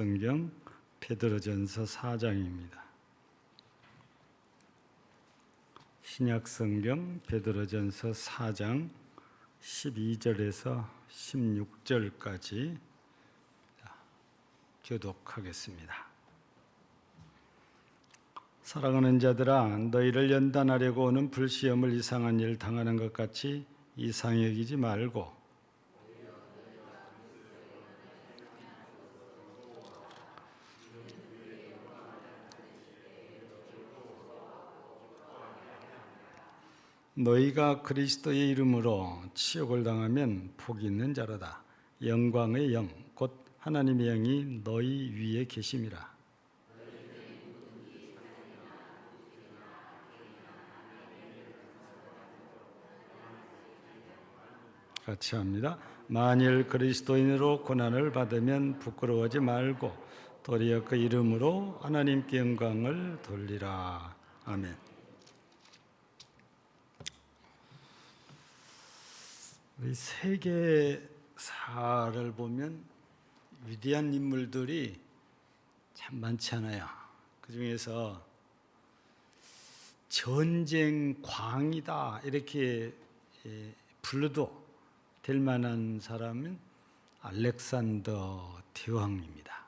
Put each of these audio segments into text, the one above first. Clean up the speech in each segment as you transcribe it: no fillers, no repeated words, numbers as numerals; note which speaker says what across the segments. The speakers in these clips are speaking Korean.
Speaker 1: 성경 베드로전서 4장입니다. 신약 성경 베드로전서 4장 12절에서 16절까지 교독하겠습니다. 사랑하는 자들아, 너희를 연단하려고 오는 불시험을 이상한 일 당하는 것 같이 이상히 여기지 말고 너희가 그리스도의 이름으로 치욕을 당하면 복이 있는 자로다. 영광의 영 곧 하나님의 영이 너희 위에 계심이라. 같이 합니다. 만일 그리스도인으로 고난을 받으면 부끄러워하지 말고 도리어 그 이름으로 하나님께 영광을 돌리라. 아멘. 우리 세계사를 보면 위대한 인물들이 참 많지 않아요. 그 중에서 전쟁 광이다 이렇게 불러도 될 만한 사람은 알렉산더 대왕입니다.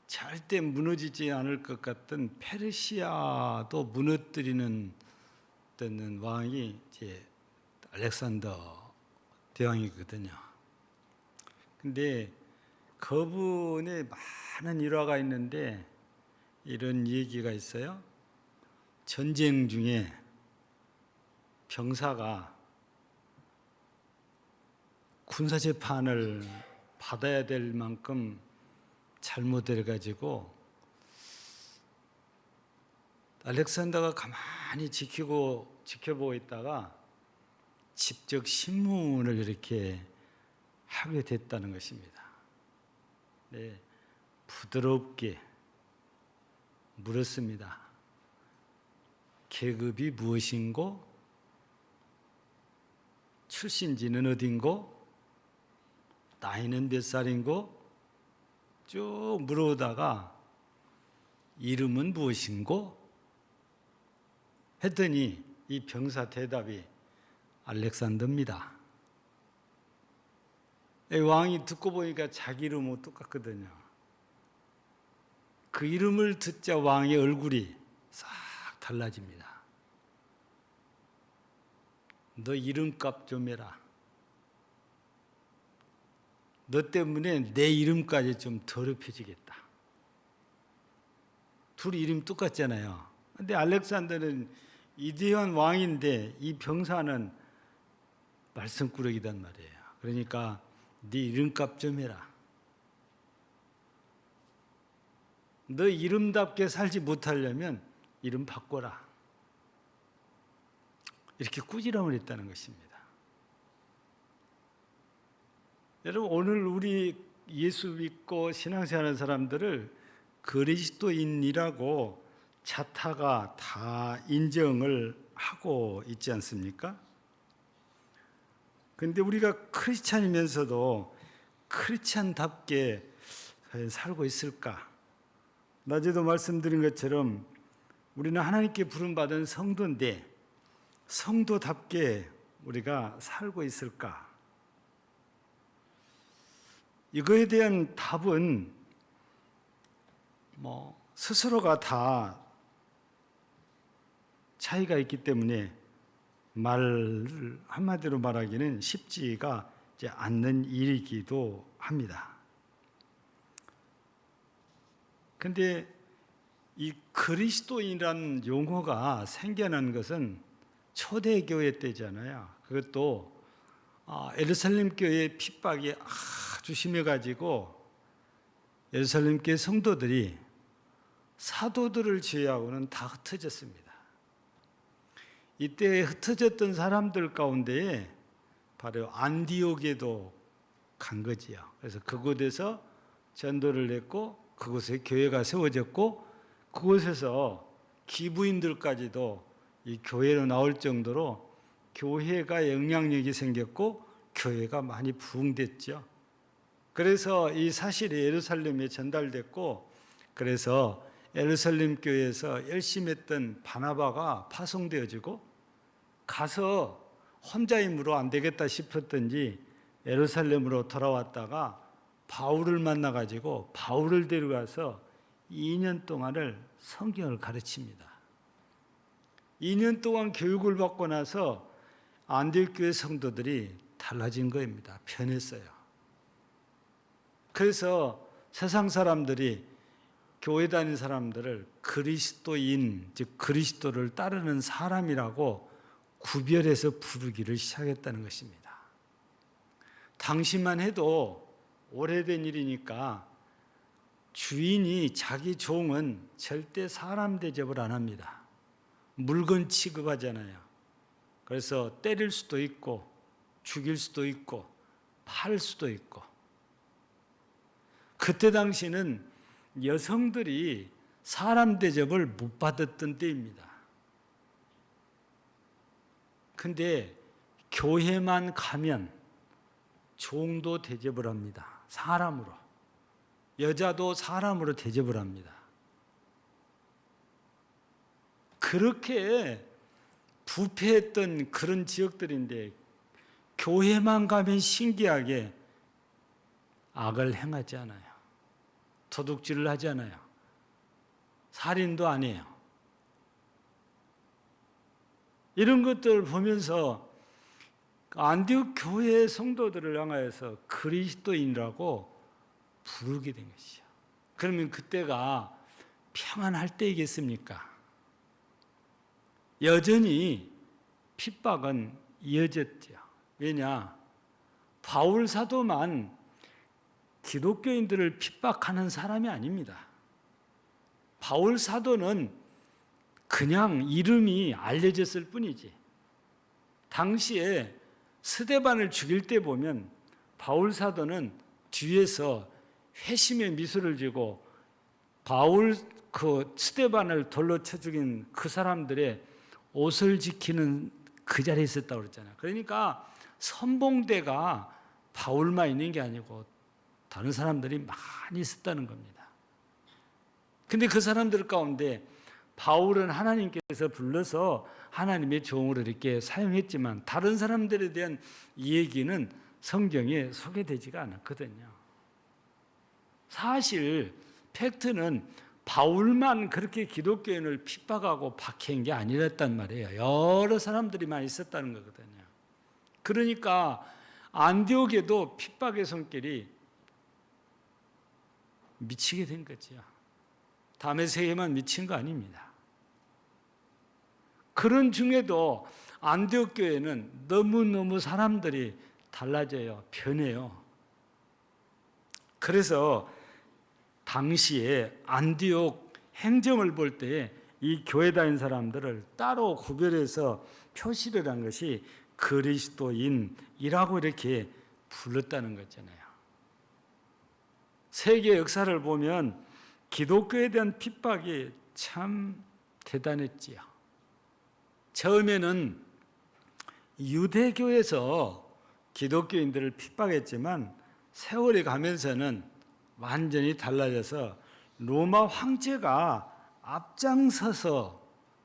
Speaker 1: 절대 무너지지 않을 것 같던 페르시아도 무너뜨리는 왕이 이제 알렉산더 대왕이거든요. 근데 그분의 많은 일화가 있는데 이런 얘기가 있어요. 전쟁 중에 병사가 군사재판을 받아야 될 만큼 잘못해가지고 알렉산더가 가만히 지켜보고 있다가 직접 신문을 이렇게 하게 됐다는 것입니다. 네, 부드럽게 물었습니다. 계급이 무엇인고? 출신지는 어딘고? 나이는 몇 살인고? 쭉 물어오다가 이름은 무엇인고? 했더니 이 병사 대답이 알렉산더입니다. 왕이 듣고 보니까 자기 이름하고 똑같거든요. 그 이름을 듣자 왕의 얼굴이 싹 달라집니다. 너 이름값 좀 해라. 너 때문에 내 이름까지 좀 더럽혀지겠다. 둘이 이름 똑같잖아요. 근데 알렉산더는 위대한 왕인데 이 병사는 말썽꾸러기단 말이에요. 그러니까 네 이름값 좀 해라. 너 이름답게 살지 못하려면 이름 바꿔라. 이렇게 꾸지람을 했다는 것입니다. 여러분, 오늘 우리 예수 믿고 신앙생활하는 사람들을 그리스도인이라고 자타가 다 인정을 하고 있지 않습니까? 그런데 우리가 크리스찬이면서도 크리스찬답게 살고 있을까? 낮에도 말씀드린 것처럼 우리는 하나님께 부름받은 성도인데 성도답게 우리가 살고 있을까? 이거에 대한 답은 스스로가 다 차이가 있기 때문에 한마디로 말하기는 쉽지가 않는 일이기도 합니다. 그런데 이 그리스도인이라는 용어가 생겨난 것은 초대교회 때잖아요. 그것도 예루살렘 교회의 핍박이 아주 심해가지고 예루살렘 교회 성도들이 사도들을 제외하고는 다 흩어졌습니다. 이때 흩어졌던 사람들 가운데에 바로 안디옥에도 간 거지요. 그래서 그곳에서 전도를 했고 그곳에 교회가 세워졌고 그곳에서 기부인들까지도 이 교회로 나올 정도로 교회가 영향력이 생겼고 교회가 많이 부흥됐죠. 그래서 이 사실이 예루살렘에 전달됐고, 그래서 예루살렘 교회에서 열심히 했던 바나바가 파송되어지고, 가서 혼자 힘으로 안 되겠다 싶었던지 예루살렘으로 돌아왔다가 바울을 만나가지고 바울을 데려가서 2년 동안을 성경을 가르칩니다. 2년 동안 교육을 받고 나서 안디옥 교회 성도들이 달라진 겁니다. 변했어요. 그래서 세상 사람들이 교회 다니는 사람들을 그리스도인, 즉 그리스도를 따르는 사람이라고 구별해서 부르기를 시작했다는 것입니다. 당시만 해도 오래된 일이니까 주인이 자기 종은 절대 사람 대접을 안 합니다. 물건 취급하잖아요. 그래서 때릴 수도 있고 죽일 수도 있고 팔 수도 있고. 그때 당시는 여성들이 사람 대접을 못 받았던 때입니다. 근데 교회만 가면 종도 대접을 합니다. 사람으로. 여자도 사람으로 대접을 합니다. 그렇게 부패했던 그런 지역들인데 교회만 가면 신기하게 악을 행하지 않아요. 도둑질을 하지 않아요. 살인도 안 해요. 이런 것들을 보면서 안디옥 교회 성도들을 향하여서 그리스도인이라고 부르게 된 것이죠. 그러면 그때가 평안할 때이겠습니까? 여전히 핍박은 이어졌죠. 왜냐? 바울 사도만 기독교인들을 핍박하는 사람이 아닙니다. 바울 사도는 그냥 이름이 알려졌을 뿐이지. 당시에 스데반을 죽일 때 보면 바울 사도는 뒤에서 회심의 미소를 지고 바울 그 스데반을 돌로 쳐 죽인 그 사람들의 옷을 지키는 그 자리에 있었다고 그랬잖아요. 그러니까 선봉대가 바울만 있는 게 아니고 다른 사람들이 많이 있었다는 겁니다. 근데 그 사람들 가운데 바울은 하나님께서 불러서 하나님의 종으로 이렇게 사용했지만 다른 사람들에 대한 얘기는 성경에 소개되지가 않았거든요. 사실 팩트는 바울만 그렇게 기독교인을 핍박하고 박해한 게 아니랬단 말이에요. 여러 사람들이 많이 있었다는 거거든요. 그러니까 안디옥에도 핍박의 손길이 미치게 된 거죠. 다메섹에만 미친 거 아닙니다. 그런 중에도 안디옥 교회는 너무너무 사람들이 달라져요. 변해요. 그래서 당시에 안디옥 행정을 볼 때 이 교회 다닌 사람들을 따로 구별해서 표시를 한 것이 그리스도인이라고 이렇게 불렀다는 거잖아요. 세계 역사를 보면 기독교에 대한 핍박이 참 대단했지요. 처음에는 유대교에서 기독교인들을 핍박했지만 세월이 가면서는 완전히 달라져서 로마 황제가 앞장서서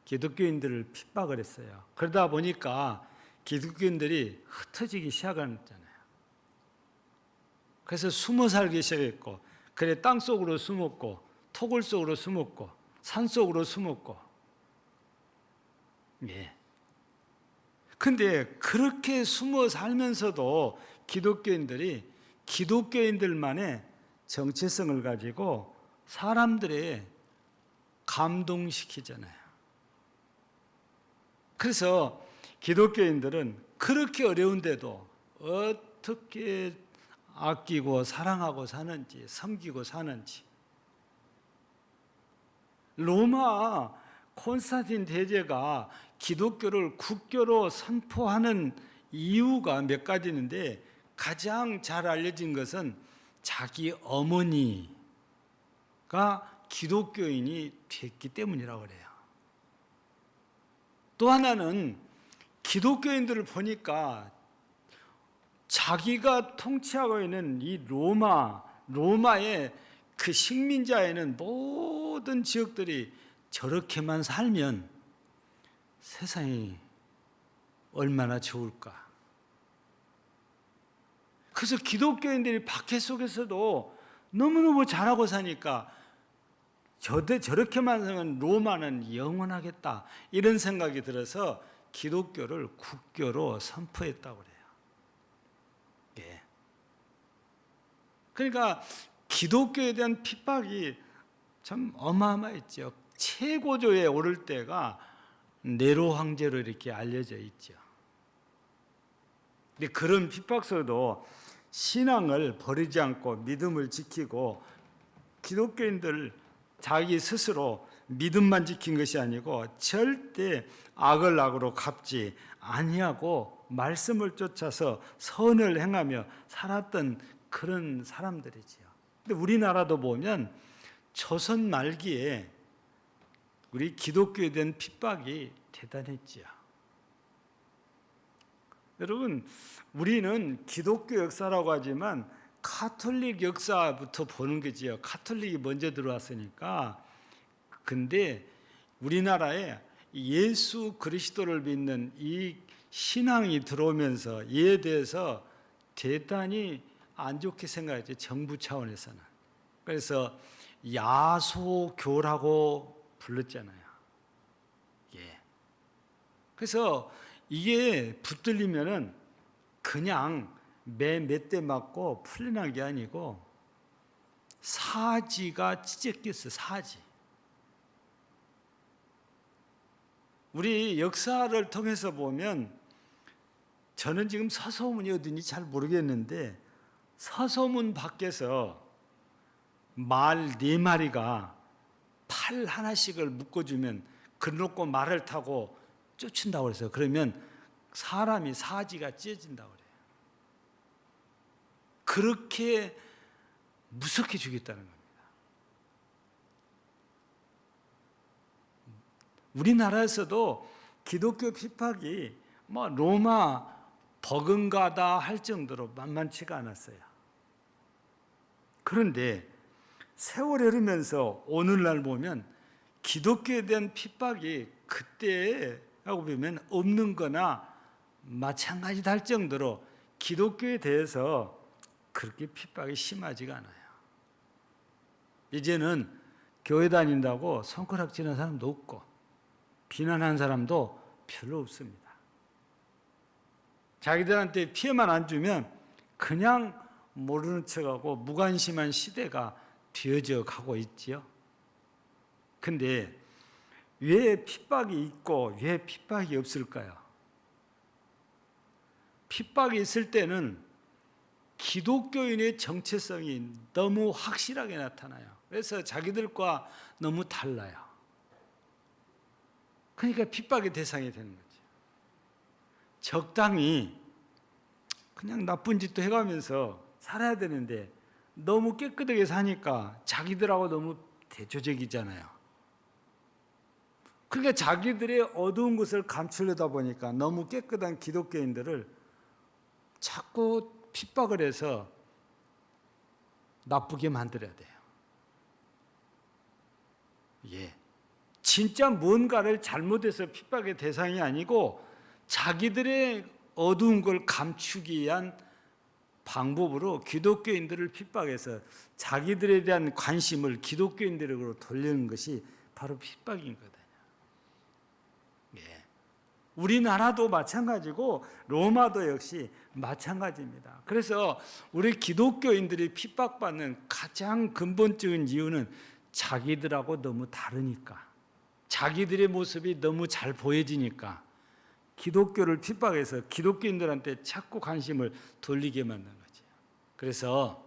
Speaker 1: 기독교인들을 핍박을 했어요. 그러다 보니까 기독교인들이 흩어지기 시작했잖아요. 그래서 숨어 살기 시작했고, 그래 땅 속으로 숨었고, 토굴 속으로 숨었고, 산 속으로 숨었고. 예. 근데 그렇게 숨어 살면서도 기독교인들이 기독교인들만의 정체성을 가지고 사람들의 감동시키잖아요. 그래서 기독교인들은 그렇게 어려운데도 어떻게 아끼고 사랑하고 사는지, 섬기고 사는지. 로마 콘스탄틴 대제가 기독교를 국교로 선포하는 이유가 몇 가지 있는데 가장 잘 알려진 것은 자기 어머니가 기독교인이 됐기 때문이라고 그래요. 또 하나는 기독교인들을 보니까 자기가 통치하고 있는 이 로마의 그 식민자에는 모든 지역들이 저렇게만 살면 세상이 얼마나 좋을까. 그래서 기독교인들이 박해 속에서도 너무너무 잘하고 사니까 저렇게만 살면 로마는 영원하겠다, 이런 생각이 들어서 기독교를 국교로 선포했다고 그래요. 예. 그러니까 기독교에 대한 핍박이 참 어마어마했죠. 최고조에 오를 때가 네로 황제로 이렇게 알려져 있죠. 근데 그런 핍박 속에도 신앙을 버리지 않고 믿음을 지키고, 기독교인들 자기 스스로 믿음만 지킨 것이 아니고 절대 악을 악으로 갚지 아니하고 말씀을 쫓아서 선을 행하며 살았던 그런 사람들이지요. 근데 우리나라도 보면 조선 말기에 우리 기독교에 대한 핍박이 대단했지요. 여러분, 우리는 기독교 역사라고 하지만 가톨릭 역사부터 보는 거지요. 가톨릭이 먼저 들어왔으니까. 근데 우리나라에 예수 그리스도를 믿는 이 신앙이 들어오면서 이에 대해서 대단히 안 좋게 생각했죠. 정부 차원에서는. 그래서 야소교라고 불렀잖아요. 예. 그래서 이게 붙들리면은 그냥 매 몇 대 맞고 풀리는 게 아니고 사지가 찢어졌어요. 사지. 우리 역사를 통해서 보면, 저는 지금 서소문이 어딘지 잘 모르겠는데 서소문 밖에서 말 4마리가 팔 하나씩을 묶어주면 그놓고 말을 타고 쫓는다고 그래서, 그러면 사람이 사지가 찢어진다고 그래요. 그렇게 무섭게 죽였다는 겁니다. 우리나라에서도 기독교 핍박이 로마 버금가다 할 정도로 만만치가 않았어요. 그런데 세월이 흐르면서 오늘날 보면 기독교에 대한 핍박이 그때하고 보면 없는 거나 마찬가지다 할 정도로 기독교에 대해서 그렇게 핍박이 심하지가 않아요. 이제는 교회 다닌다고 손가락질하는 사람도 없고 비난하는 사람도 별로 없습니다. 자기들한테 피해만 안 주면 그냥 모르는 척하고 무관심한 시대가 되어져 가고 있지요. 근데 왜 핍박이 있고 왜 핍박이 없을까요? 핍박이 있을 때는 기독교인의 정체성이 너무 확실하게 나타나요. 그래서 자기들과 너무 달라요. 그러니까 핍박의 대상이 되는 거죠. 적당히 그냥 나쁜 짓도 해가면서 살아야 되는데 너무 깨끗하게 사니까 자기들하고 너무 대조적이잖아요. 그러니까 자기들의 어두운 것을 감추려다 보니까 너무 깨끗한 기독교인들을 자꾸 핍박을 해서 나쁘게 만들어야 돼요. 예. 진짜 뭔가를 잘못해서 핍박의 대상이 아니고 자기들의 어두운 걸 감추기 위한 방법으로 기독교인들을 핍박해서 자기들에 대한 관심을 기독교인들에게로 돌리는 것이 바로 핍박인 거거든요. 예. 우리나라도 마찬가지고 로마도 역시 마찬가지입니다. 그래서 우리 기독교인들이 핍박받는 가장 근본적인 이유는 자기들하고 너무 다르니까, 자기들의 모습이 너무 잘 보여지니까 기독교를 핍박해서 기독교인들한테 자꾸 관심을 돌리게 만든 거죠. 그래서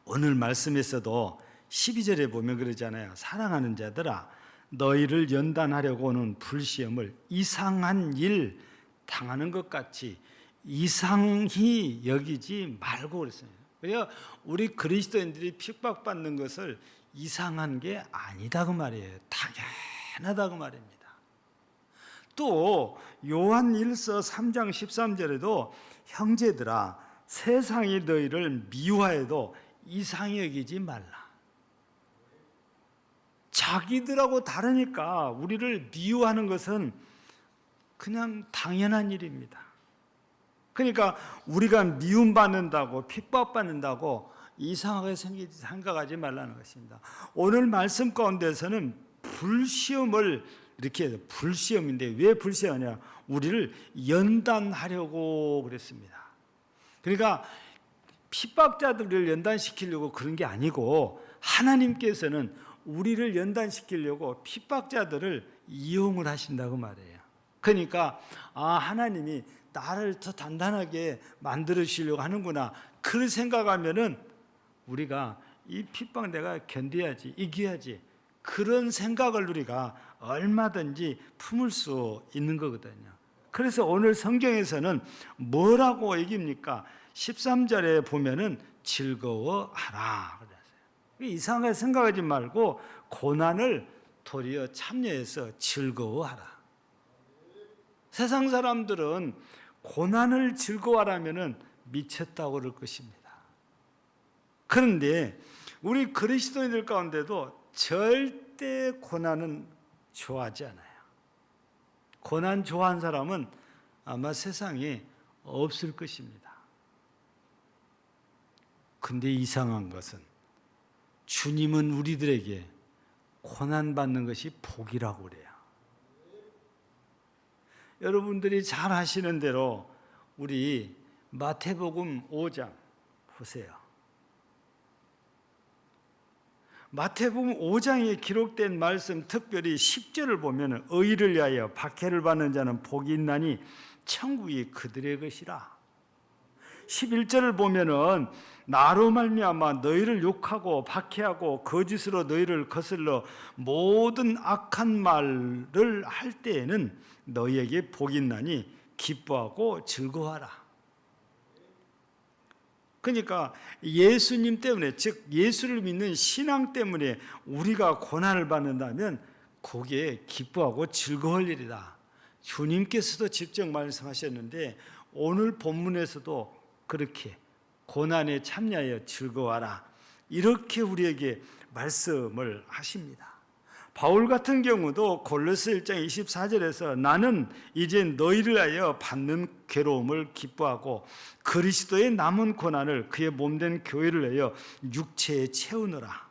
Speaker 1: 오늘 말씀에서도 12절에 보면 그러잖아요. 사랑하는 자들아, 너희를 연단하려고 오는 불시험을 이상한 일 당하는 것 같이 이상히 여기지 말고 그랬어요. 그래서 우리 그리스도인들이 핍박받는 것을 이상한 게 아니다 그 말이에요. 당연하다 그 말입니다. 또 요한 1서 3장 13절에도 형제들아 세상이 너희를 미워해도 이상히 여기지 말라. 자기들하고 다르니까 우리를 미워하는 것은 그냥 당연한 일입니다. 그러니까 우리가 미움받는다고 핍박받는다고 이상하게 생각하지 말라는 것입니다. 오늘 말씀 가운데서는 불시험을 이렇게 해서 불시험인데 왜 불시험하냐? 우리를 연단하려고 그랬습니다. 그러니까 핍박자들을 연단시키려고 그런 게 아니고 하나님께서는 우리를 연단시키려고 핍박자들을 이용을 하신다고 말해요. 그러니까 하나님이 나를 더 단단하게 만들어주시려고 하는구나. 그걸 생각하면은 우리가 이 핍박 내가 견뎌야지, 이겨야지. 그런 생각을 우리가 얼마든지 품을 수 있는 거거든요. 그래서 오늘 성경에서는 뭐라고 얘기합니까? 13절에 보면은 즐거워하라. 이상하게 생각하지 말고 고난을 도리어 참여해서 즐거워하라. 세상 사람들은 고난을 즐거워하라면은 미쳤다고 그럴 것입니다. 그런데 우리 그리스도인들 가운데도 절대 고난은 좋아하지 않아요. 고난 좋아하는 사람은 아마 세상에 없을 것입니다. 근데 이상한 것은 주님은 우리들에게 고난받는 것이 복이라고 그래요. 여러분들이 잘 아시는 대로 우리 마태복음 5장 보세요. 마태복음 5장에 기록된 말씀, 특별히 10절을 보면 의를 위하여 박해를 받는 자는 복이 있나니 천국이 그들의 것이라. 11절을 보면은 나로 말미암아 너희를 욕하고 박해하고 거짓으로 너희를 거슬러 모든 악한 말을 할 때에는 너희에게 복이 있나니 기뻐하고 즐거워하라. 그러니까 예수님 때문에, 즉 예수를 믿는 신앙 때문에 우리가 고난을 받는다면 거기에 기뻐하고 즐거울 일이다. 주님께서도 직접 말씀하셨는데 오늘 본문에서도 그렇게 고난에 참여하여 즐거워하라, 이렇게 우리에게 말씀을 하십니다. 바울 같은 경우도 골로새 1장 24절에서 나는 이제 너희를 위하여 받는 괴로움을 기뻐하고 그리스도의 남은 고난을 그의 몸된 교회를 위하여 육체에 채우느라.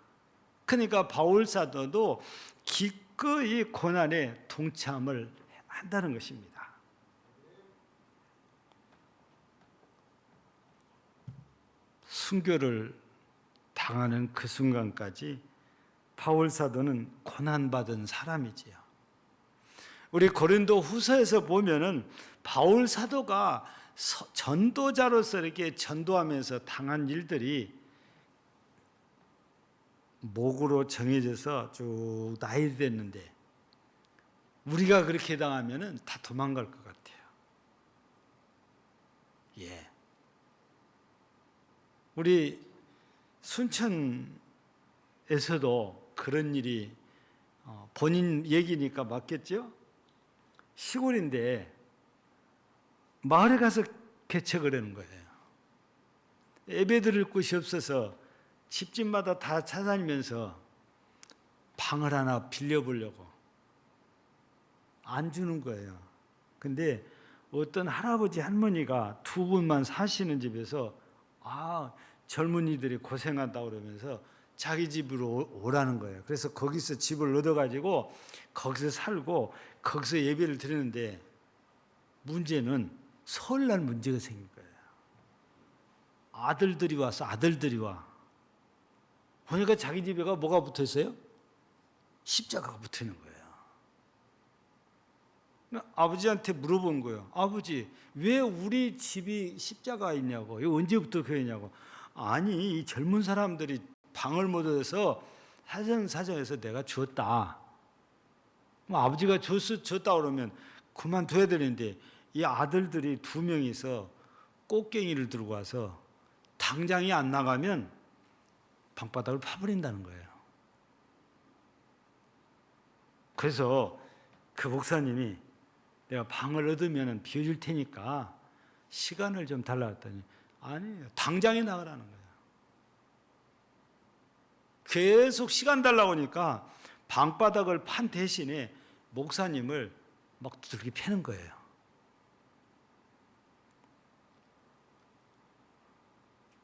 Speaker 1: 그러니까 바울 사도도 기꺼이 고난에 동참을 한다는 것입니다. 순교를 당하는 그 순간까지 바울 사도는 고난받은 사람이지요. 우리 고린도 후서에서 보면은 바울 사도가 전도자로서 이렇게 전도하면서 당한 일들이 목으로 정해져서 쭉 나열됐는데 우리가 그렇게 당하면은 다 도망갈 것 같아요. 예. 우리 순천에서도 그런 일이 본인 얘기니까 맞겠죠? 시골인데 마을에 가서 개척을 하는 거예요. 예배 드릴 곳이 없어서 집집마다 다 찾아다니면서 방을 하나 빌려보려고 안 주는 거예요. 근데 어떤 할아버지 할머니가 두 분만 사시는 집에서 젊은이들이 고생한다고 그러면서 자기 집으로 오라는 거예요. 그래서 거기서 집을 얻어가지고 거기서 살고 거기서 예배를 드리는데 문제는 설날 문제가 생긴 거예요. 아들들이 와서 아들들이 와. 보니까 자기 집에가 뭐가 붙어 있어요? 십자가가 붙어 있는 거예요. 아버지한테 물어본 거예요. 아버지, 왜 우리 집이 십자가 있냐고. 이거 언제부터 교회냐고. 아니, 이 젊은 사람들이 방을 못 얻어서 사정사정해서 내가 주었다. 아버지가 줬다 그러면 그만둬야 되는데 이 아들들이 두 명이서 꽃갱이를 들고 와서 당장이 안 나가면 방바닥을 파버린다는 거예요. 그래서 그 목사님이 내가 방을 얻으면 비워줄 테니까 시간을 좀 달라 했더니 아니에요. 당장에 나가라는 거예요. 계속 시간 달라고 하니까 방바닥을 판 대신에 목사님을 막 두들겨 패는 거예요.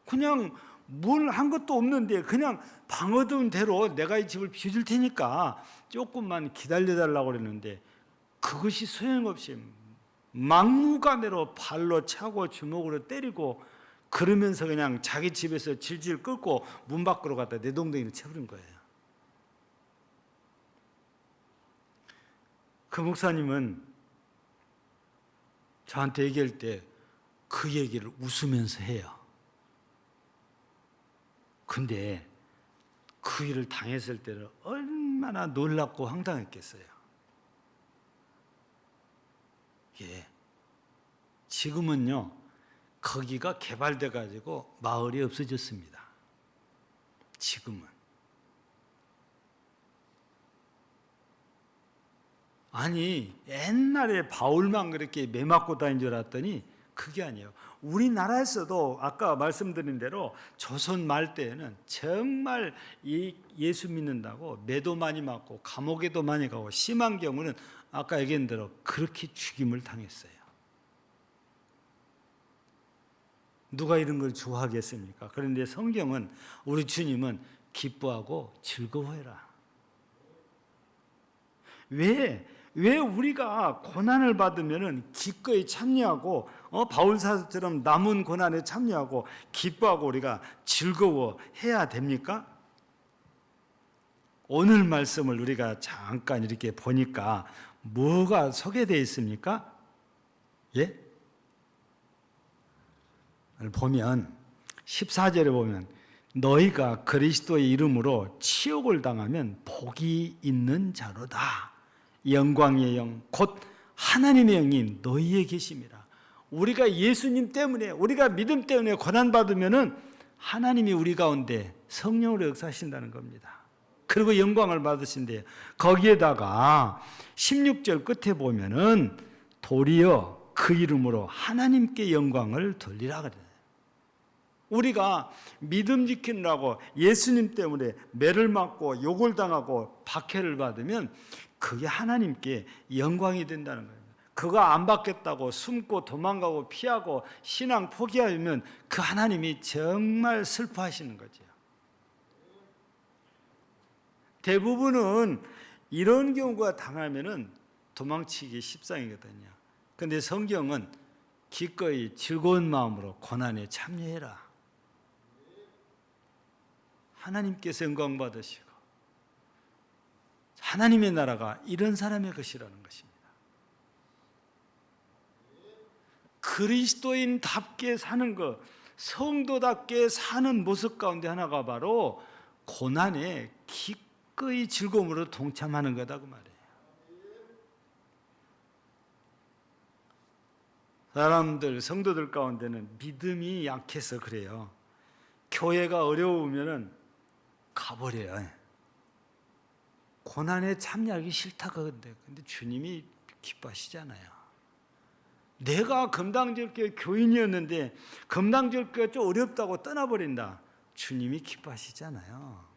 Speaker 1: 그냥 뭘 한 것도 없는데 그냥 방 얻은 대로 내가 이 집을 비워줄 테니까 조금만 기다려달라고 그랬는데 그것이 소용없이 막무가내로 발로 차고 주먹으로 때리고 그러면서 그냥 자기 집에서 질질 끌고 문 밖으로 갖다 내동댕이를 쳐버린 거예요. 그 목사님은 저한테 얘기할 때 그 얘기를 웃으면서 해요. 근데 그 일을 당했을 때는 얼마나 놀랍고 황당했겠어요. 예. 지금은요, 거기가 개발돼 가지고 마을이 없어졌습니다. 지금은. 아니, 옛날에 바울만 그렇게 매 맞고 다닌 줄 알았더니 그게 아니에요. 우리나라에서도 아까 말씀드린 대로 조선 말 때에는 정말 예수 믿는다고 매도 많이 맞고 감옥에도 많이 가고 심한 경우는 아까 얘기한 대로 그렇게 죽임을 당했어요. 누가 이런 걸 좋아하겠습니까? 그런데 성경은 우리 주님은 기뻐하고 즐거워해라. 왜 우리가 고난을 받으면 기꺼이 참여하고 바울 사도처럼 남은 고난에 참여하고 기뻐하고 우리가 즐거워해야 됩니까? 오늘 말씀을 우리가 잠깐 이렇게 보니까 뭐가 소개되어 있습니까? 예? 보면 14절에 보면 너희가 그리스도의 이름으로 치욕을 당하면 복이 있는 자로다. 영광의 영 곧 하나님의 영이 너희에 계심이라. 우리가 예수님 때문에 우리가 믿음 때문에 고난받으면은 하나님이 우리 가운데 성령으로 역사하신다는 겁니다. 그리고 영광을 받으신대요. 거기에다가 16절 끝에 보면은 도리어 그 이름으로 하나님께 영광을 돌리라 그래요. 우리가 믿음 지키느라고 예수님 때문에 매를 맞고 욕을 당하고 박해를 받으면 그게 하나님께 영광이 된다는 거예요. 그거 안 받겠다고 숨고 도망가고 피하고 신앙 포기하면 그 하나님이 정말 슬퍼하시는 거죠. 대부분은 이런 경우가 당하면은 도망치기 십상이거든요. 그런데 성경은 기꺼이 즐거운 마음으로 고난에 참여해라. 하나님께서 영광 받으시고 하나님의 나라가 이런 사람의 것이라는 것입니다. 그리스도인답게 사는 것, 성도답게 사는 모습 가운데 하나가 바로 고난에 기꺼이 즐거움으로 동참하는 거다 그 말이에요. 사람들, 성도들 가운데는 믿음이 약해서 그래요. 교회가 어려우면은 가버려요. 고난에 참여하기 싫다 그런데 근데 주님이 기뻐하시잖아요. 내가 금당절교회 교인이었는데 금당절교회가 좀 어렵다고 떠나버린다. 주님이 기뻐하시잖아요.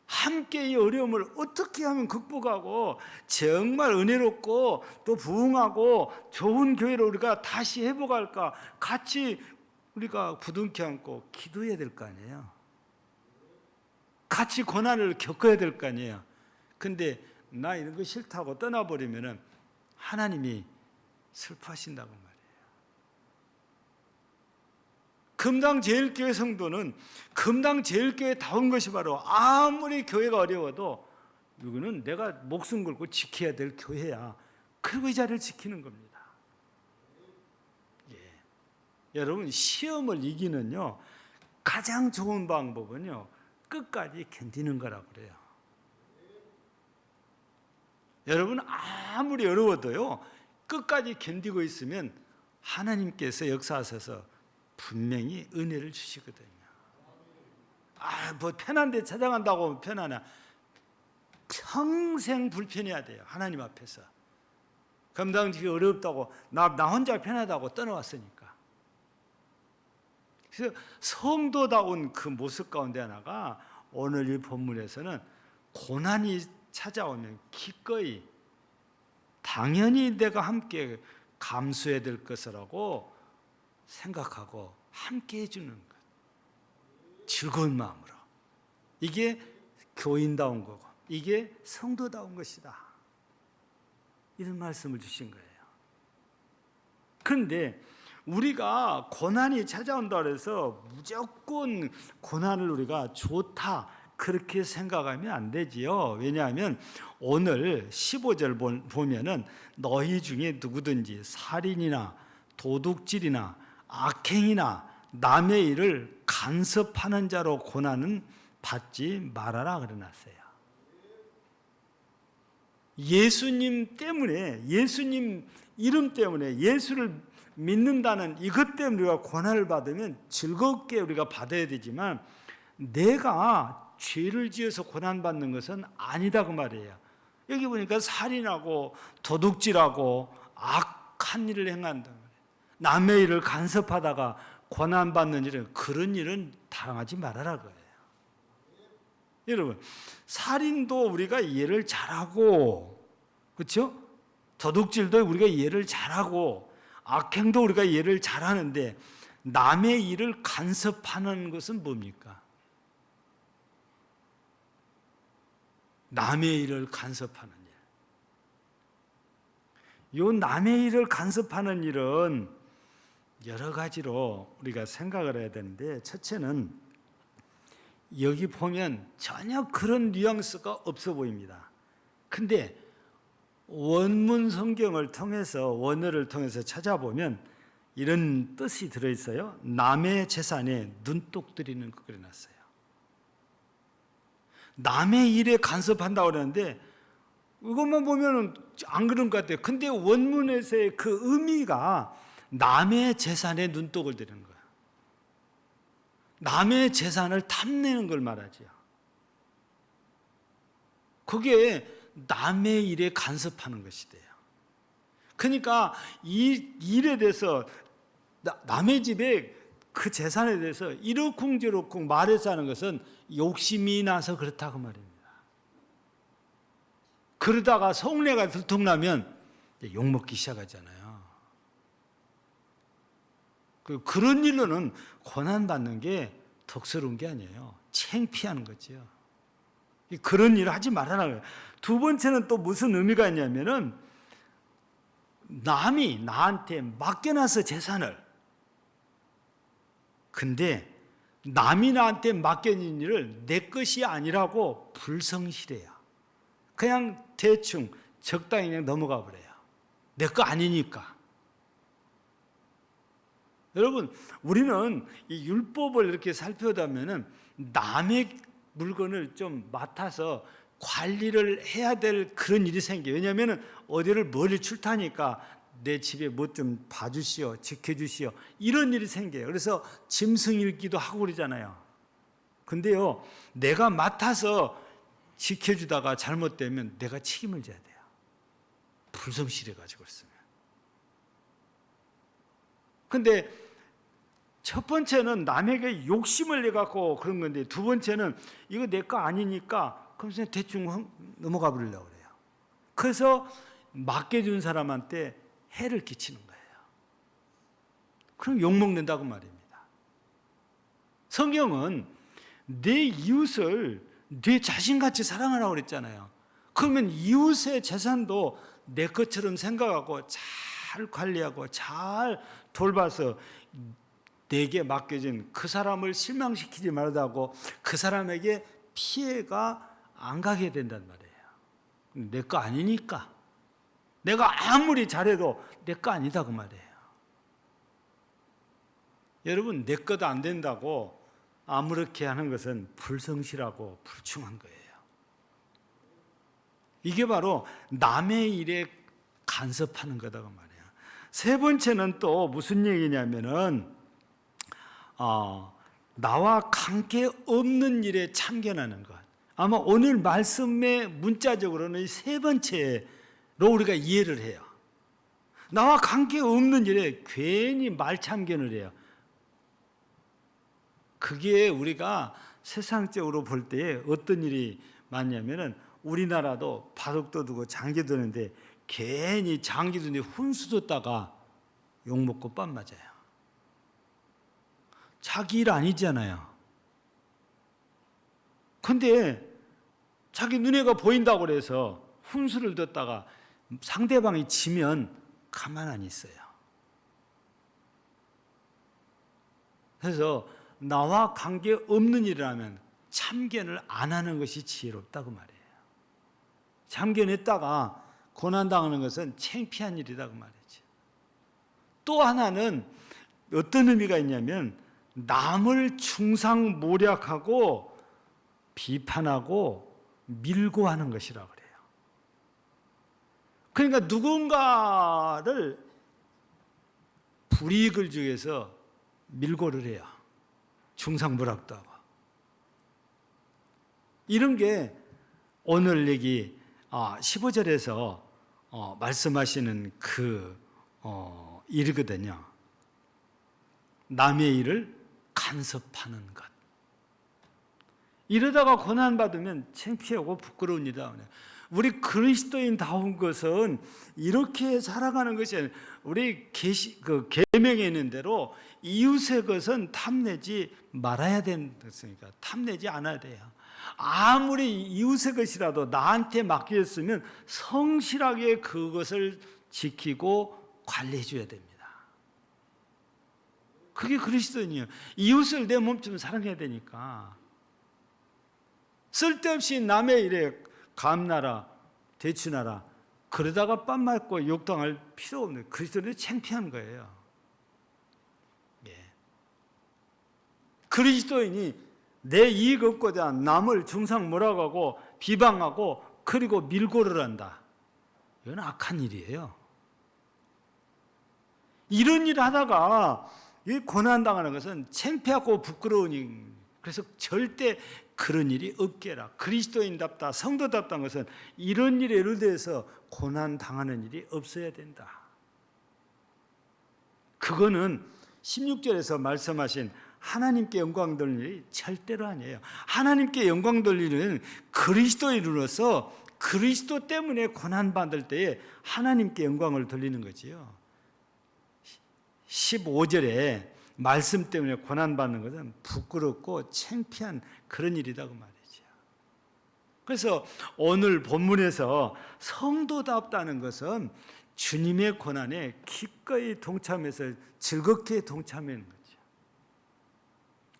Speaker 1: 함께 이 어려움을 어떻게 하면 극복하고 정말 은혜롭고 또 부흥하고 좋은 교회로 우리가 다시 회복할까 같이 우리가 부둥켜 안고 기도해야 될 거 아니에요. 같이 고난을 겪어야 될 거 아니에요. 근데 나 이런 거 싫다고 떠나버리면 하나님이 슬퍼하신다고 말이에요. 금당제일교회 성도는 금당제일교회에 다운 것이 바로 아무리 교회가 어려워도 이거는 내가 목숨 걸고 지켜야 될 교회야. 그리고 이 자리를 지키는 겁니다. 예. 여러분 시험을 이기는요 가장 좋은 방법은요 끝까지 견디는 거라고 그래요. 여러분 아무리 어려워도요 끝까지 견디고 있으면 하나님께서 역사하셔서 분명히 은혜를 주시거든요. 뭐 편한 데 찾아간다고 하면 편하나 평생 불편해야 돼요. 하나님 앞에서. 감당하기 어렵다고 나 혼자 편하다고 떠나왔으니까. 그래서 성도다운 그 모습 가운데 하나가 오늘 이 본문에서는 고난이 찾아오면 기꺼이 당연히 내가 함께 감수해야 될 것이라고 생각하고 함께 해주는 것. 즐거운 마음으로. 이게 교인다운 거고 이게 성도다운 것이다. 이런 말씀을 주신 거예요. 그런데 우리가 고난이 찾아온다 해서 무조건 고난을 우리가 좋다 그렇게 생각하면 안 되지요. 왜냐하면 오늘 15절 보면은 너희 중에 누구든지 살인이나 도둑질이나 악행이나 남의 일을 간섭하는 자로 고난은 받지 말아라 그러놨어요. 예수님 때문에, 예수님 이름 때문에, 예수를 믿는다는 이것 때문에 우리가 고난을 받으면 즐겁게 우리가 받아야 되지만 내가 죄를 지어서 고난받는 것은 아니다 그 말이에요. 여기 보니까 살인하고 도둑질하고 악한 일을 행한다. 남의 일을 간섭하다가 고난받는 일은 그런 일은 당하지 말아라 거예요. 여러분, 살인도 우리가 이해를 잘하고, 그렇죠? 도둑질도 우리가 이해를 잘하고, 악행도 우리가 이해를 잘하는데 남의 일을 간섭하는 것은 뭡니까? 남의 일을 간섭하는 일. 요 남의 일을 간섭하는 일은 여러 가지로 우리가 생각을 해야 되는데, 첫째는 여기 보면 전혀 그런 뉘앙스가 없어 보입니다. 근데 원문 성경을 통해서, 원어를 통해서 찾아보면 이런 뜻이 들어있어요. 남의 재산에 눈독 들이는 거 그려놨어요. 남의 일에 간섭한다고 그러는데 이것만 보면 안 그런 것 같아요. 근데 원문에서의 그 의미가 남의 재산에 눈독을 들이는 거예요. 남의 재산을 탐내는 걸 말하죠. 그게 남의 일에 간섭하는 것이 돼요. 그러니까 이 일에 대해서 남의 집에 그 재산에 대해서 이러쿵저러쿵 말해서 하는 것은 욕심이 나서 그렇다고 말입니다. 그러다가 속내가 들통나면 욕먹기 시작하잖아요. 그런 일로는 고난받는 게 덕스러운 게 아니에요. 창피한 거죠. 그런 일을 하지 말아라. 두 번째는 또 무슨 의미가 있냐면은 남이 나한테 맡겨놔서 재산을, 근데 남이 나한테 맡겨진 일을 내 것이 아니라고 불성실해요. 그냥 대충 적당히 그냥 넘어가 버려요. 내 거 아니니까. 여러분, 우리는 이 율법을 이렇게 살펴보면은 남의 물건을 좀 맡아서 관리를 해야 될 그런 일이 생겨요. 왜냐하면 어디를 멀리 출타니까 내 집에 뭐 좀 봐주시오, 지켜주시오, 이런 일이 생겨요. 그래서 짐승 읽기도 하고 그러잖아요. 근데요, 내가 맡아서 지켜주다가 잘못되면 내가 책임을 져야 돼요. 불성실해가지고 있으면. 근데 첫 번째는 남에게 욕심을 내갖고 그런 건데, 두 번째는 이거 내 거 아니니까 그럼 대충 넘어가 버리려고 그래요. 그래서 맡겨준 사람한테 해를 끼치는 거예요. 그럼 욕먹는다고 말입니다. 성경은 내 이웃을 내 자신같이 사랑하라고 그랬잖아요. 그러면 이웃의 재산도 내 것처럼 생각하고 잘 관리하고 잘 돌봐서 내게 맡겨진 그 사람을 실망시키지 말라고, 그 사람에게 피해가 안 가게 된단 말이에요. 내 거 아니니까. 내가 아무리 잘해도 내 거 아니다 그 말이에요. 여러분, 내 것도 안 된다고 아무렇게 하는 것은 불성실하고 불충한 거예요. 이게 바로 남의 일에 간섭하는 거다고 말이에요. 세 번째는 또 무슨 얘기냐면은 나와 관계없는 일에 참견하는 것. 아마 오늘 말씀의 문자적으로는 세 번째로 우리가 이해를 해요. 나와 관계없는 일에 괜히 말참견을 해요. 그게 우리가 세상적으로 볼 때에 어떤 일이 많냐면은 우리나라도 바둑도 두고 장기 두는데 괜히 장기 두는데 훈수 뒀다가 욕먹고 빤 맞아요. 자기 일 아니잖아요. 근데 자기 눈에가 보인다고 그래서 훈수를 뒀다가 상대방이 지면 가만 안 있어요. 그래서 나와 관계없는 일을 하면 참견을 안 하는 것이 지혜롭다고 말이에요. 참견했다가 고난당하는 것은 창피한 일이다 그 말이죠. 또 하나는 어떤 의미가 있냐면 남을 중상모략하고 비판하고 밀고 하는 것이라고 그래요. 그러니까 누군가를 불이익을 주기 위해서 밀고를 해요. 중상모략도 하고. 이런 게 오늘 얘기 15절에서 말씀하시는 그 일이거든요. 남의 일을 간섭하는 것. 이러다가 고난받으면 창피하고 부끄러운 일이다. 우리 그리스도인다운 것은 이렇게 살아가는 것이 아니라 우리 계명에 있는 대로 이웃의 것은 탐내지 말아야 된다니까. 탐내지 않아야 돼요. 아무리 이웃의 것이라도 나한테 맡겼으면 성실하게 그것을 지키고 관리해 줘야 됩니다. 그게 그리스도인이에요. 이웃을 내 몸처럼 사랑해야 되니까. 쓸데없이 남의 일에 감나라 대추나라 그러다가 빤 맞고 욕당할 필요 없는 그리스도인이 창피한 거예요. 예. 그리스도인이 내 이익 얻고자 남을 중상모략하고 비방하고 그리고 밀고를 한다. 이건 악한 일이에요. 이런 일을 하다가 이 고난당하는 것은 창피하고 부끄러운 일. 그래서 절대 그런 일이 없게라. 그리스도인답다, 성도답다는 것은 이런 일에 예를 들어서 고난당하는 일이 없어야 된다. 그거는 16절에서 말씀하신 하나님께 영광 돌리는 일이 절대로 아니에요. 하나님께 영광 돌리는 그리스도인으로서 그리스도 때문에 고난받을 때에 하나님께 영광을 돌리는 거지요. 15절에 말씀 때문에 고난받는 것은 부끄럽고 창피한 그런 일이다 그 말이죠. 그래서 오늘 본문에서 성도답다는 것은 주님의 고난에 기꺼이 동참해서 즐겁게 동참하는 거죠.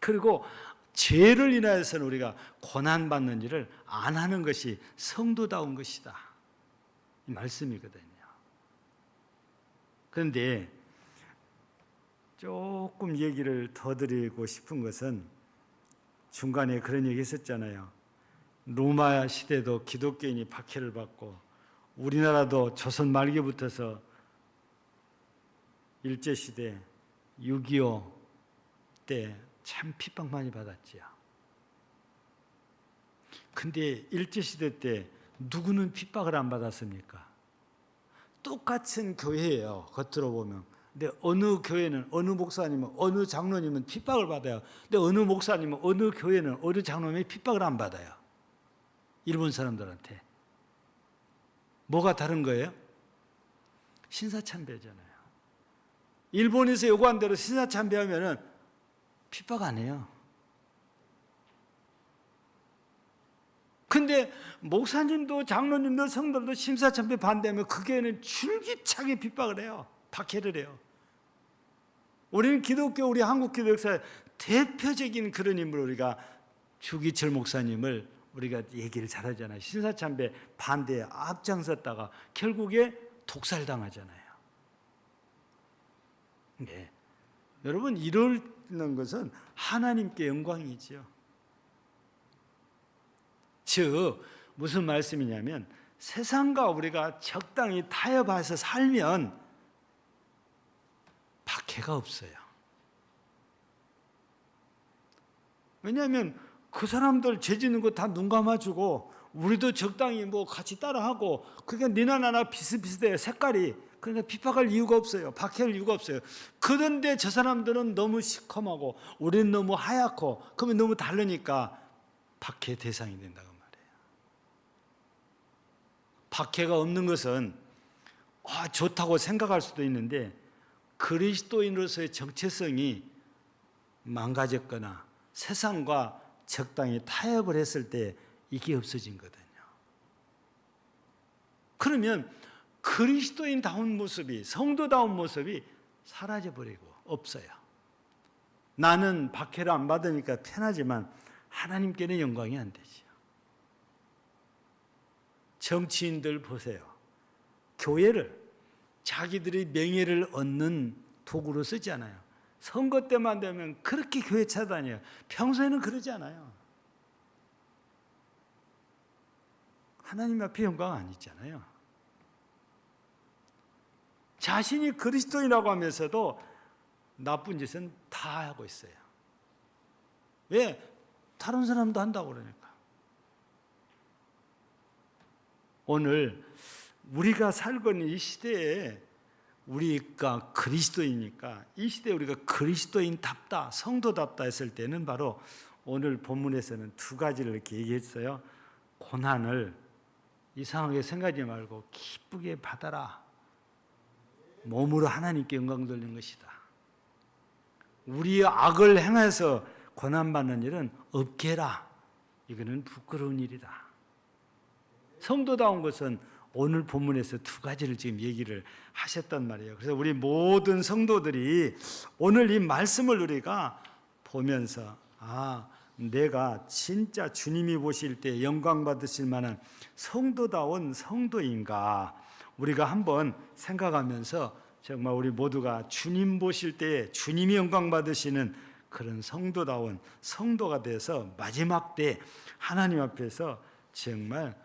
Speaker 1: 그리고 죄를 인하여서는 우리가 고난받는 일을 안 하는 것이 성도다운 것이다. 이 말씀이거든요. 그런데 조금 얘기를 더 드리고 싶은 것은 중간에 그런 얘기 했었잖아요. 로마 시대도 기독교인이 박해를 받고 우리나라도 조선 말기부터서 일제시대 6.25 때 참 핍박 많이 받았지요. 근데 일제시대 때 누구는 핍박을 안 받았습니까? 똑같은 교회예요. 겉으로 보면. 근데 어느 교회는 어느 목사님은 어느 장로님은 핍박을 받아요. 근데 어느 목사님은 어느 교회는 어느 장로님이 핍박을 안 받아요. 일본 사람들한테. 뭐가 다른 거예요? 신사참배잖아요. 일본에서 요구한 대로 신사참배하면은 핍박 안 해요. 근데 목사님도 장로님도 성도도 신사참배 반대하면 그 교회는 줄기차게 핍박을 해요. 박해를 해요. 우리는 기독교, 우리 한국 기독교 역사의 대표적인 그런 인물 우리가 주기철 목사님을 우리가 얘기를 잘하잖아요. 신사참배 반대에 앞장섰다가 결국에 독살당하잖아요. 네. 여러분 이러는 것은 하나님께 영광이죠. 즉 무슨 말씀이냐면 세상과 우리가 적당히 타협해서 살면 박해가 없어요. 왜냐하면 그 사람들 죄 짓는 거 다 눈 감아주고 우리도 적당히 뭐 같이 따라하고 그게 니나 나나 비슷비슷해요. 색깔이. 그러니까 비판할 이유가 없어요. 박해할 이유가 없어요. 그런데 저 사람들은 너무 시커멓고 우리는 너무 하얗고 그러면 너무 다르니까 박해 대상이 된다고 말해요. 박해가 없는 것은 좋다고 생각할 수도 있는데 그리스도인으로서의 정체성이 망가졌거나 세상과 적당히 타협을 했을 때 이게 없어진 거거든요. 그러면 그리스도인다운 모습이, 성도다운 모습이 사라져버리고 없어요. 나는 박해를 안 받으니까 편하지만 하나님께는 영광이 안 되죠. 정치인들 보세요. 교회를 자기들의 명예를 얻는 도구로 쓰지 않아요. 선거 때만 되면 그렇게 교회 찾아다녀요. 평소에는 그러지 않아요. 하나님 앞에 영광 아니잖아요. 자신이 그리스도인이라고 하면서도 나쁜 짓은 다 하고 있어요. 왜? 다른 사람도 한다고 그러니까. 오늘 우리가 살고 있는 이 시대에 우리가 그리스도이니까 이 시대에 우리가 그리스도인답다, 성도답다 했을 때는 바로 오늘 본문에서는 두 가지를 이렇게 얘기했어요. 고난을 이상하게 생각하지 말고 기쁘게 받아라. 몸으로 하나님께 영광 돌리는 것이다. 우리의 악을 행해서 고난받는 일은 없게 해라. 이거는 부끄러운 일이다. 성도다운 것은 오늘 본문에서 두 가지를 지금 얘기를 하셨단 말이에요. 그래서 우리 모든 성도들이 오늘 이 말씀을 우리가 보면서 내가 진짜 주님이 보실 때 영광 받으실 만한 성도다운 성도인가 우리가 한번 생각하면서 정말 우리 모두가 주님 보실 때 주님이 영광 받으시는 그런 성도다운 성도가 돼서 마지막 때 하나님 앞에서 정말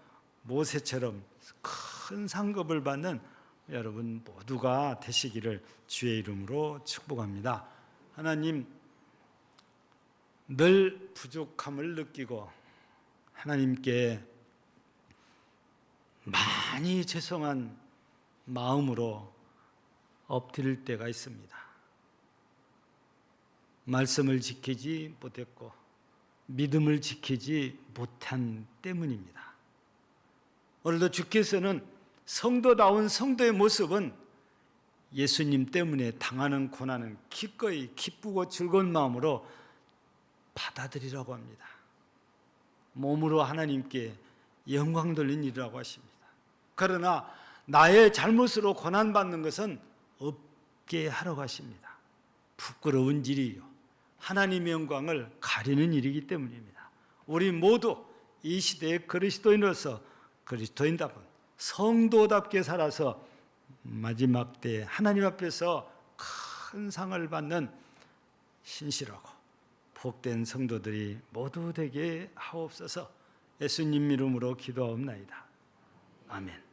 Speaker 1: 모세처럼 큰 상급을 받는 여러분 모두가 되시기를 주의 이름으로 축복합니다. 하나님, 늘 부족함을 느끼고 하나님께 많이 죄송한 마음으로 엎드릴 때가 있습니다. 말씀을 지키지 못했고 믿음을 지키지 못한 때문입니다. 오늘도 주께서는 성도다운 성도의 모습은 예수님 때문에 당하는 고난은 기꺼이 기쁘고 즐거운 마음으로 받아들이라고 합니다. 몸으로 하나님께 영광 돌린 일이라고 하십니다. 그러나 나의 잘못으로 고난받는 것은 없게 하라고 하십니다. 부끄러운 일이요 하나님의 영광을 가리는 일이기 때문입니다. 우리 모두 이 시대의 그리스도인으로서 그리스도인답은 성도답게 살아서 마지막 때 하나님 앞에서 큰 상을 받는 신실하고 복된 성도들이 모두 되게 하옵소서. 예수님 이름으로 기도하옵나이다. 아멘.